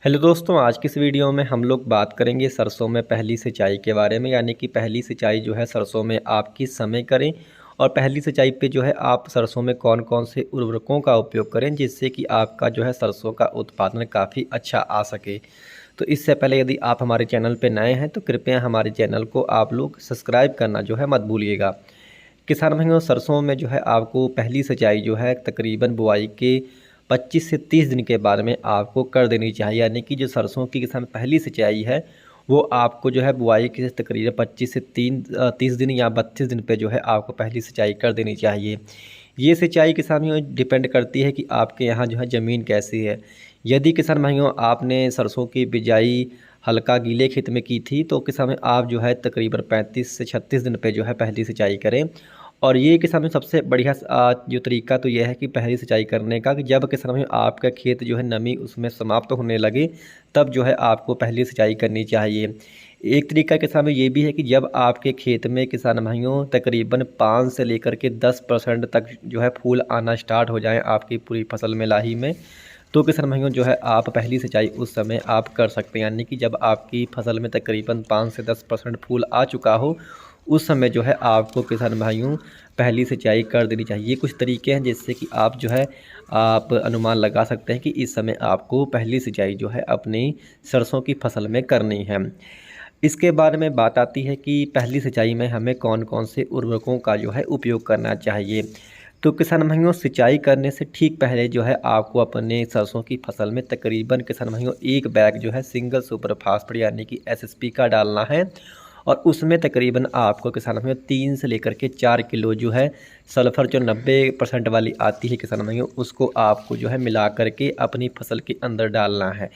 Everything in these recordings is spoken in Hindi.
हेलो दोस्तों, आज की इस वीडियो में हम लोग बात करेंगे सरसों में पहली सिंचाई के बारे में। यानी कि पहली सिंचाई जो है सरसों में आप किस समय करें और पहली सिंचाई पे जो है आप सरसों में कौन कौन से उर्वरकों का उपयोग करें जिससे कि आपका जो है सरसों का उत्पादन काफ़ी अच्छा आ सके। तो इससे पहले यदि आप हमारे चैनल पे नए हैं तो कृपया हमारे चैनल को आप लोग सब्सक्राइब करना जो है मत भूलिएगा। किसान भाइयों, सरसों में जो है आपको पहली सिंचाई जो है तकरीबन बुआई के 25 से 30 दिन के बाद में आपको कर देनी चाहिए। यानी कि जो सरसों की किसान पहली सिंचाई है वो आपको जो है बुआई के तकरीबन 25 से 30 दिन या 32 दिन पे जो है आपको पहली सिंचाई कर देनी चाहिए। ये सिंचाई किसान भाइयों डिपेंड करती है कि आपके यहाँ जो है ज़मीन कैसी है। यदि किसान भाइयों आपने सरसों की बिजाई हल्का गीले खेत में की थी तो किसान भाई आप जो है तकरीबन 35 से 36 दिन पे जो है पहली सिंचाई करें। और ये किसान में सबसे बढ़िया जो तरीका तो यह है कि पहली सिंचाई करने का कि जब किसान में आपका खेत जो है नमी उसमें समाप्त होने लगे तब जो है आपको पहली सिंचाई करनी चाहिए। एक तरीका किसान में ये भी है कि जब आपके खेत में किसान भाइयों तकरीबन 5 से लेकर के 10% तक जो है फूल आना स्टार्ट हो जाएं आपकी पूरी फसल में लाही में, तो किसान भाइयों जो है आप पहली सिंचाई उस समय आप कर सकते हैं। यानी कि जब आपकी फसल में तकरीबन 5 से 10% फूल आ चुका हो उस समय जो है आपको किसान भाइयों पहली सिंचाई कर देनी चाहिए। ये कुछ तरीके हैं जिससे कि आप जो है आप अनुमान लगा सकते हैं कि इस समय आपको पहली सिंचाई जो है अपनी सरसों की फसल में करनी है। इसके बारे में बात आती है कि पहली सिंचाई में हमें कौन कौन से उर्वरकों का जो है उपयोग करना चाहिए। तो किसान भाइयों, सिंचाई करने से ठीक पहले जो है आपको अपने सरसों की फसल में तकरीबन किसान भाइयों 1 बैग जो है सिंगल सुपर फास्फेट यानी कि एसएसपी का डालना है। और उसमें तकरीबन आपको किसान भाइयों 3 से लेकर के 4 किलो जो है सल्फ़र जो 90% वाली आती है किसान भाइयों उसको आपको जो है मिला करके अपनी फसल के अंदर डालना है।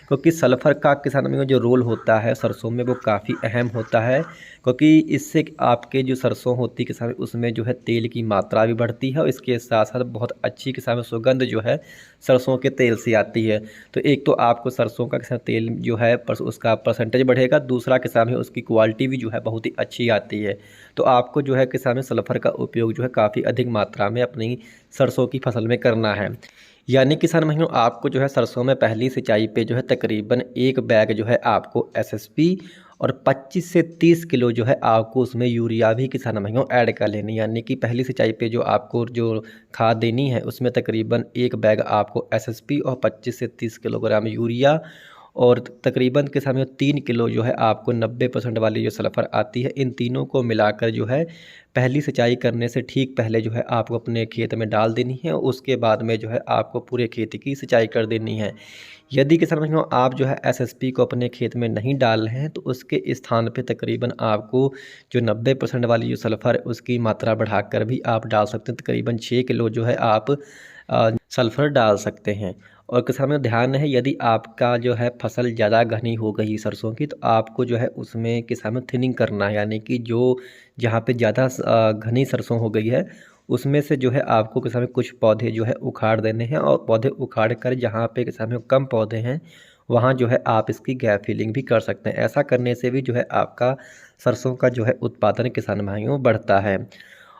क्योंकि सल्फ़र का किसान भाइयों जो रोल होता है सरसों में वो काफ़ी अहम होता है। क्योंकि इससे आपके जो सरसों होती है किसान उसमें जो है तेल की मात्रा भी बढ़ती है और इसके साथ साथ बहुत अच्छी किसान सुगंध जो है सरसों के तेल से आती है। तो एक तो आपको सरसों का किसान तेल जो है उसका परसेंटेज बढ़ेगा, दूसरा किसान उसकी क्वालिटी भी जो है बहुत ही अच्छी आती है। तो आपको जो है किसान सल्फ़र का उपयोग जो है काफ़ी अधिक मात्रा में अपनी सरसों की फसल में करना है। यानी किसान भाइयों आपको जो है सरसों में पहली सिंचाई पे जो है तकरीबन 1 बैग जो है आपको एसएसपी और 25 से 30 किलो जो है आपको उसमें यूरिया भी किसान भाइयों ऐड कर लेनी। यानी कि पहली सिंचाई पे जो आपको जो खाद देनी है उसमें तकरीबन 1 बैग आपको एसएसपी और 25 से 30 किलोग्राम यूरिया और तकरीबन किसान भाइयों 3 किलो जो है आपको 90% वाली जो सल्फ़र आती है, इन तीनों को मिलाकर जो है पहली सिंचाई करने से ठीक पहले जो है आपको अपने खेत में डाल देनी है। उसके बाद में जो है आपको पूरे खेत की सिंचाई कर देनी है। यदि किसान भाइयों आप जो है एसएसपी को अपने खेत में नहीं डाल रहे हैं तो उसके स्थान पे तकरीबन आपको जो 90% वाली जो सल्फ़र है उसकी मात्रा बढ़ाकर भी आप डाल सकते हैं। तकरीबन 6 किलो जो है आप सल्फ़र डाल सकते हैं। और किसान में ध्यान है यदि आपका जो है फसल ज़्यादा घनी हो गई सरसों की तो आपको जो है उसमें किसान में थिनिंग करना है। यानी कि जो जहाँ पे ज़्यादा घनी सरसों हो गई है उसमें से जो है आपको किसान में कुछ पौधे जो है उखाड़ देने हैं और पौधे उखाड़ कर जहाँ पे किसान में कम पौधे हैं वहाँ जो है आप इसकी गैप फिलिंग भी कर सकते हैं। ऐसा करने से भी जो है आपका सरसों का जो है उत्पादन किसान भाइयों बढ़ता है।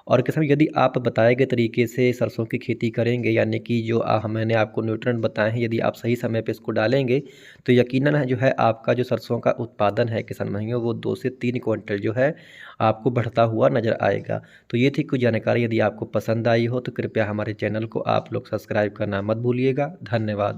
और किसान यदि आप बताए गए तरीके से सरसों की खेती करेंगे यानी कि जो मैंने आपको न्यूट्रिएंट बताए हैं यदि आप सही समय पे इसको डालेंगे तो यकीनन जो है आपका जो सरसों का उत्पादन है किसान भाइयों वो 2 से 3 क्विंटल जो है आपको बढ़ता हुआ नज़र आएगा। तो ये थी कुछ जानकारी, यदि आपको पसंद आई हो तो कृपया हमारे चैनल को आप लोग सब्सक्राइब करना मत भूलिएगा। धन्यवाद।